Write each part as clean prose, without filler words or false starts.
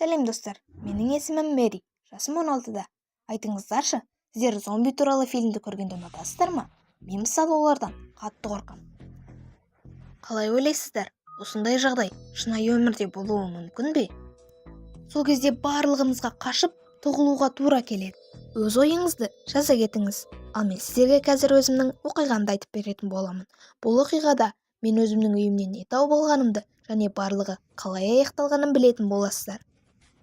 Сәлем достар, менің есімім Мэри, жасым 16-да. Айтыңыздаршы, сіздер зомби туралы фильмді көргенді ұнатасыздар ма? Мен мысалы олардан қатты қорқам. Қалай ойлайсыздар? Осындай жағдай шынайы өмірде болуы мүмкін бе? Сол кезде барлығымызға қашып, тығылуға тура келеді. Өз ойыңызды жаза кетіңіз. Ал мен сіздерге қазір өзімнің оқиғамды айтып беретін боламын. Бұл оқиғада мен өзімнің үйімнен не тауып алғанымды және барлығы қалай аяқталғанын білетін боласыздар.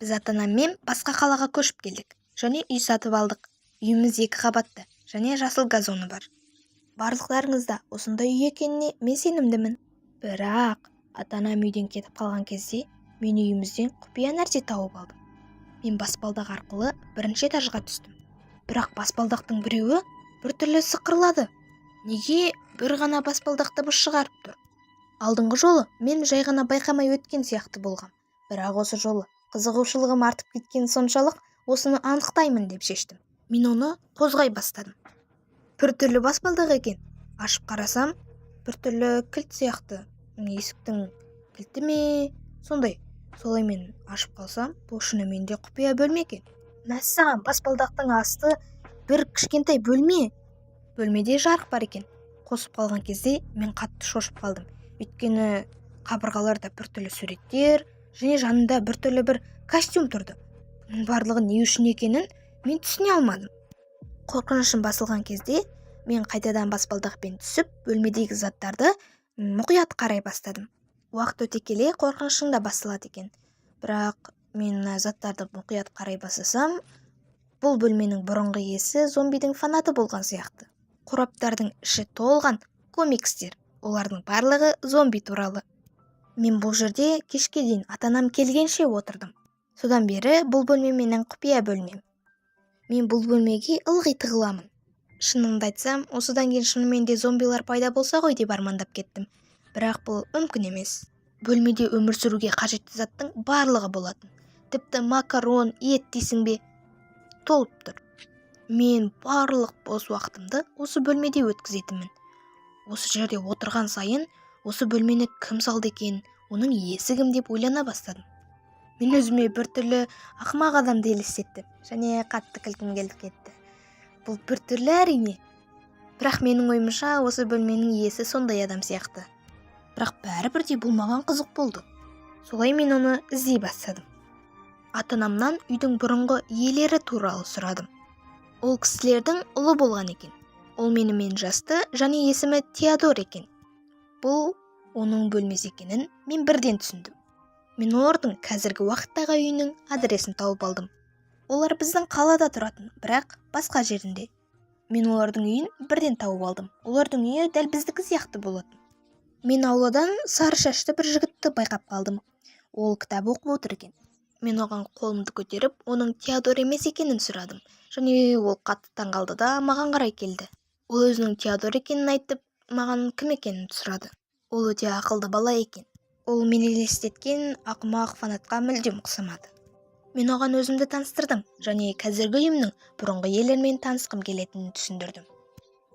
Біз ата-анаммен басқа қалаға көшіп келдік және үй сатып алдық. Үйіміз 2 қабатты және жасыл газоны бар. Барлықтарыңызда осындай үй екеніне мен сенімдімін. Бірақ ата-анам үйден кетіп қалған кезде мен үйімізден құпия нәрсе тауып алдым. Мен баспалдақ арқылы бірінші этажға түстім. Бірақ баспалдақтың біреуі біртүрлі сықырлады. Неге бір ғана баспалдақ дыбыс шығарып тұр? Алдыңғы жолы мен жай ғана байқамай өткен сияқты болғам. Бірақ осы жолы қызығушылығым артып кеткен соншалық осыны анықтаймын деп шештім. Мен оны қозғай бастадым. Біртүрлі баспалдақ екен. Ашып қарасам, біртүрлі кілт сияқты. Есіктің кілті ме? Сондай. Солай мен ашып қалсам, бұл шынымен де құпия бөлме екен. Мәссаған, баспалдақтың асты бір кішкентай бөлме. Бөлмеде жарық бар екен. Қосып қалған кезде мен қатты шошып қалдым. Өйткені қабырғаларда біртүрлі суреттер және жанында біртүрлі бір костюм тұрды. Бұның барлығы не үшін екенін мен түсіне алмадым. Қорқынышым басылған кезде мен қайтадан баспалдақпен түсіп, бөлмедегі заттарды мұқият қарай бастадым. Уақыт өте келе қорқынышың да басылады екен. Бірақ мен заттарды мұқият қарай бастасам, бұл бөлменің бұрынғы иесі зомбидің фанаты болған сияқты. Қораптардың іші толған комикстер. Олардың барлығы зомби туралы. Мен бұл жерде кешке дейін ата-анам келгенше отырдым. Содан бері бұл бөлме менің құпия бөлмем. Мен бұл бөлмеге ылғи тығыламын. Шынымды айтсам, осыдан кейін шынымен де зомбилар пайда болса ғой деп армандап кеттім. Бірақ бұл мүмкін емес. Бөлмеде өмір сүруге қажетті заттың барлығы болатын. Тіпті макарон, ет дейсің бе, толып тұр. Мен барлық бос уақытымды осы бөлмеде өткізетінмін. Осы жерде отырған сайын, осы бөлмені кім салды екен, оның иесі кім деп ойлана бастадым. Мен өзіме біртүрлі ақымақ адамды елестеттім және қатты күлкім келіп кетті. Бұл біртүрлі әрине. Бірақ менің ойымша осы бөлменің иесі сондай адам сияқты. Бірақ бәрібір де бұл маған қызық болды. Солай мен оны іздей бастадым. Ата-анамнан үйдің бұрынғы иелері туралы сұрадым. Ол кісілердің ұлы болған екен. Ол менімен жасты және есімі Теодор екен. Бұл оның бөлмесі екенін мен бірден түсіндім. Мен олардың қазіргі уақыттағы үйінің адресін тауып алдым. Олар біздің қалада тұратын, бірақ басқа жерінде. Мен олардың үйін бірден тауып алдым. Олардың үйі дәл біздікі сияқты болатын. Мен ауладан сары шашты бір жігітті байқап қалдым. Ол кітап оқып отыр екен. Мен оған қолымды көтеріп, оның Теодор емес екенін сұрадым. Және ол қатты таңғалды да маған қарай келді. Ол өзінің Теодор екенін айтып, маған кім екенін сұрады. Ол өте ақылды бала екен. Ол мені елестеткен ақымақ фанатқа мүлдем ұқсамады. Мен оған өзімді таныстырдым және қазіргі үйімнің бұрынғы иелерімен танысқым келетінін түсіндірдім.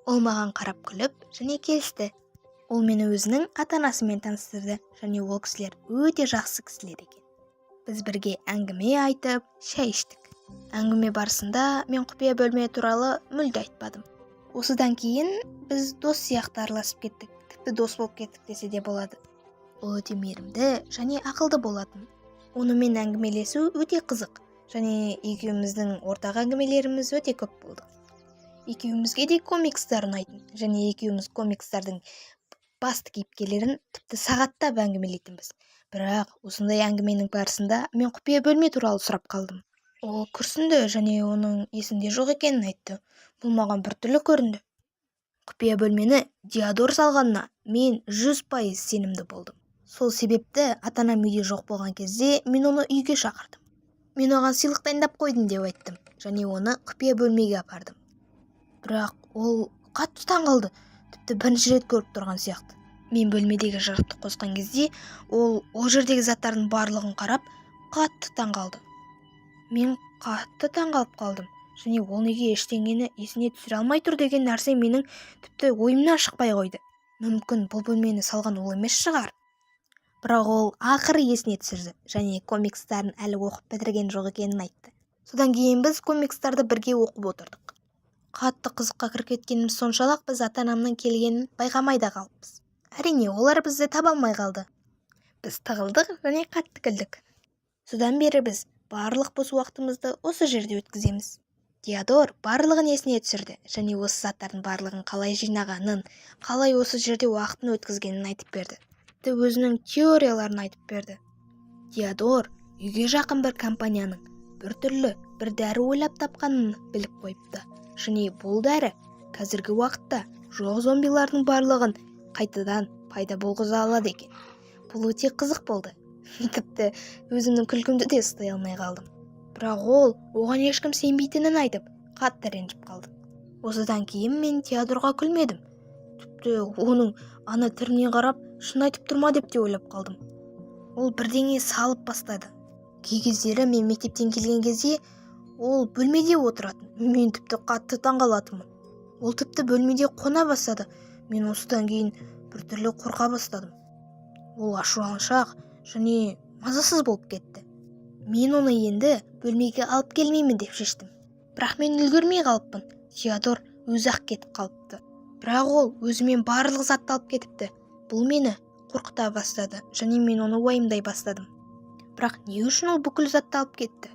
Ол маған қарап күліп және келісті. Ол мені өзінің ата-анасымен таныстырды және ол кісілер өте жақсы кісілер екен. Біз бірге әңгіме айтып, шай іштік. Әңгіме барысында мен құпия бөлме туралы мүлде айтпадым. Осыдан кейін біз дос сияқты араласып кеттік. Тіпті дос болып кеттік десе де болады. Ол өте мейірімді және ақылды болатын. Онымен әңгімелесу өте қызық және екеуміздің ортақ әңгімелеріміз өте көп болды. Екеумізге де комикстар ұнайтын және екеуміз комикстардың басты кейіпкерлерін тіпті сағаттап әңгімелейтінбіз. Бірақ осындай әңгіменің барысында мен құпия бөлме туралы сұрап қалдым. Ол күрсінді және оның есінде жоқ екенін айтты. Бұл маған біртүрлі көрінді. Құпия бөлмені Теодор салғанына мен 100% сенімді болдым. Сол себепті ата-анам үйде жоқ болған кезде мен оны үйге шақырдым. Мен оған сыйлық дайындап қойдым деп айттым және оны құпия бөлмеге апардым. Бірақ ол қатты таңғалды. Тіпті бірінші рет көріп тұрған сияқты. Мен бөлмедегі жарықты қосқан кезде ол жердегі заттардың барлығын қарап қатты таңғалды. Мен қатты таңғалып қалдым және ол неге ештеңені есіне түсіре алмай тұр деген нәрсе менің тіпті ойымнан шықпай қойды. Мүмкін бұл бөлмені салған ол емес шығар. бірақ ол ақыры есіне түсірді және комикстарын әлі оқып бітірген жоқ екенін айтты. Содан кейін біз комикстарды бірге оқып отырдық. Қатты қызыққа кіріп кеткеніміз соншалық біз ата-анамның келгенін байқамай да қалыппыз. Әрине, олар бізді таба алмай қалды. Біз тығылдық және қатты күлдік. Содан бері біз барлық бос уақытымызды осы жерде өткіземіз. Теодор барлығын есіне түсірді және осы заттардың барлығын қалай жинағанын, қалай осы жерде уақытын өткізгенін айтып берді. Тіпті өзінің теорияларын айтып берді. Теодор үйге жақын бір компанияның бір дәрі ойлап тапқанын біліп қойыпты. Және бұл дәрі қазіргі уақытта жоқ зомбилардың барлығын қайтадан пайда болғыза алады екен. Бұл өте қызық болды. Тіпті өзімнің күлкімді де ұстай алмай қалдым. Бірақ оған ешкім сенбейтінін айтып, қатты ренжіп қалдық. Осыдан кейін мен Теодорға күлмедім. Тіпті оның ана түріне қарап, шын айтып тұрма деп те ойлап қалдым. Ол бірдеңе салып бастады. Кей кездері мен мектептен келген кезде ол бөлмеде отыратын. Мен тіпті қатты таңғалатынмын. Ол тіпті бөлмеде қона бастады. Мен осыдан кейін біртүрлі қорқа бастадым. Ол ашуланшақ және мазасыз болып кетті. Мен оны енді бөлмеге алып келмеймін деп шештім. Бірақ мен үлгермей қалыппын. Теодор өзі-ақ кетіп қалыпты. Бірақ ол өзімен барлық затты алып кетіпті. Бұл мені қорқыта бастады және мен оны уайымдай бастадым. Бірақ не үшін ол бүкіл затты алып кетті?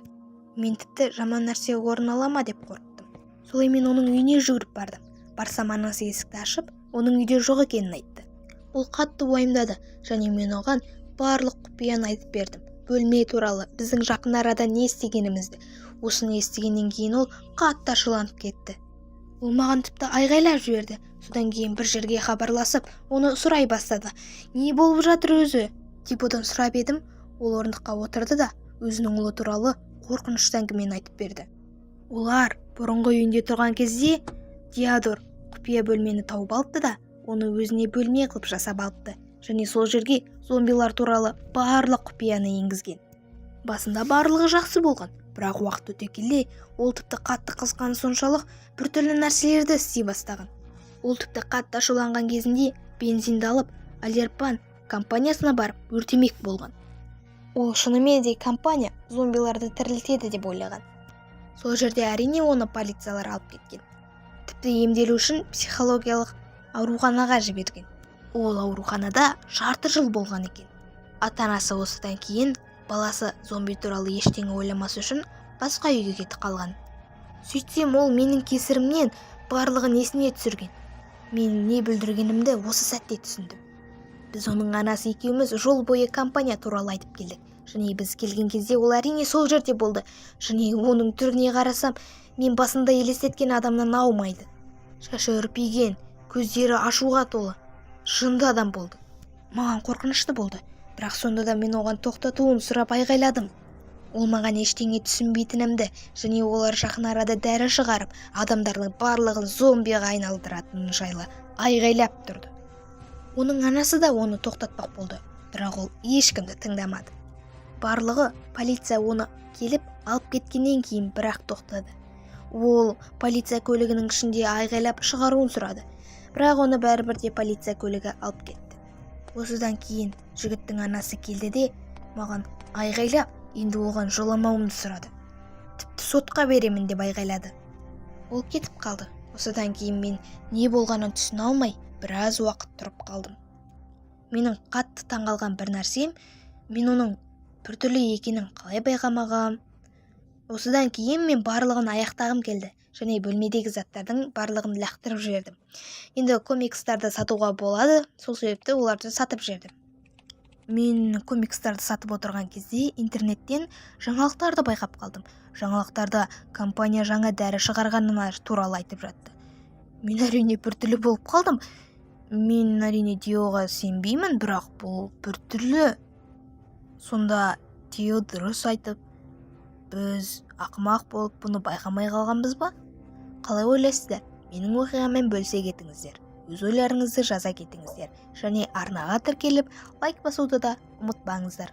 Мен тіпті жаман нәрсе орын ала ма деп қорықтым. Солай мен оның үйіне жүгіріп бардым. Барсам анасы есікті ашып, оның үйде жоқ екенін айтты. Ол қатты уайымдады және мен оған барлық құпияны айтып бердім. Бөлме туралы, біздің жақын арада не істегенімізді. Осыны естігеннен кейін ол қатты ашуланып кетті. Ол маған тіпті айғайлап жіберді. Содан кейін бір жерге хабарласып, оны сұрай бастады. Не болып жатыр өзі? деп одан сұрап едім. Ол орындыққа отырды да өзінің ұлы туралы қорқынышты әңгімені айтып берді. Олар бұрынғы үйінде тұрған кезде Теодор құпия бөлмені тауып алыпты да, оны өзіне бөлме қылып жасап алыпты. Және сол жерге зомбилар туралы барлық құпияны енгізген. Басында барлығы жақсы болған, бірақ уақыт өте келе ол тіпті қатты қызған соншалық біртүрлі нәрселерді істей бастаған. Ол тіпті қатты ашуланған кезінде бензинді алып Алерпан компаниясына барып өртемек болған. Ол шынымен де компания зомбиларды тірілтеді деп ойлаған. Сол жерде әрине оны полициялар алып кеткен. Тіпті емделу үшін психологиялық ауруханаға жіберген. Ол ауруханада жарты жыл болған екен. Ата-анасы осыдан кейін баласы зомби туралы ештеңе ойламас үшін басқа үйге кетіп қалған. Сөйтсем ол менің кесірімнен барлығын есіне түсірген. Мен не бүлдіргенімді осы сәтте түсіндім. Біз оның анасы екеуміз жол бойы компания туралы айтып келдік. Және біз келген кезде ол әрине сол жерде болды. Және оның түріне қарасам, мен басында елестеткен адамнан аумайды. Шашы үрпиген, көздері ашуға толы. Жынды адам болды. Маған қорқынышты болды. Бірақ сонда да мен оған тоқтатуын сұрап айғайладым. Ол маған ештеңе түсінбейтінімді және олар жақын арада дәрі шығарып, адамдардың барлығын зомбиға айналдыратынын жайлы айғайлап тұрды. Оның анасы да оны тоқтатпақ болды, бірақ ол ешкімді тыңдамады. Барлығы полиция оны келіп алып кеткеннен кейін бірақ тоқтады. Ол полиция көлігінің ішінде айғайлап шығаруын сұрады, бірақ оны бәрібір де полиция көлігі алып кетті. Осыдан кейін жігіттің анасы келді де маған айғайлап, енді оған жоламауымды сұрады. Тіпті сотқа беремін деп айғайлады. Ол кетіп қалды. Осыдан кейін мен не болғанын түсіне алмай, біраз уақыт тұрып қалдым. Менің қатты таңғалған бір нәрсем, мен оның біртүрлі екенін қалай байқамағам. Осыдан кейін мен барлығын аяқтағым келді, және бөлмедегі заттардың барлығын лақтырып жібердім. Енді комикстарды сатуға болады, сол себепті оларды сатып жібердім. Мен комикстарды сатып отырған кезде интернеттен жаңалықтарды байқап қалдым. Жаңалықтарда компания жаңа дәрі шығарғанына туралы айтып жатты. Мен әрине біртүрлі болып қалдым. Мен әрине Теоға сенбеймін, бірақ бұл біртүрлі. Сонда Тео дұрыс айтып, біз ақымақ болып бұны байқамай қалғанбыз ба? Қалай ойлайсыздар? Менің оқиғамен бөлісе кетіңіздер. Өз ойларыңызды жаза кетіңіздер. Және арнаға тіркеліп, лайк басуды да ұмытпаңыздар.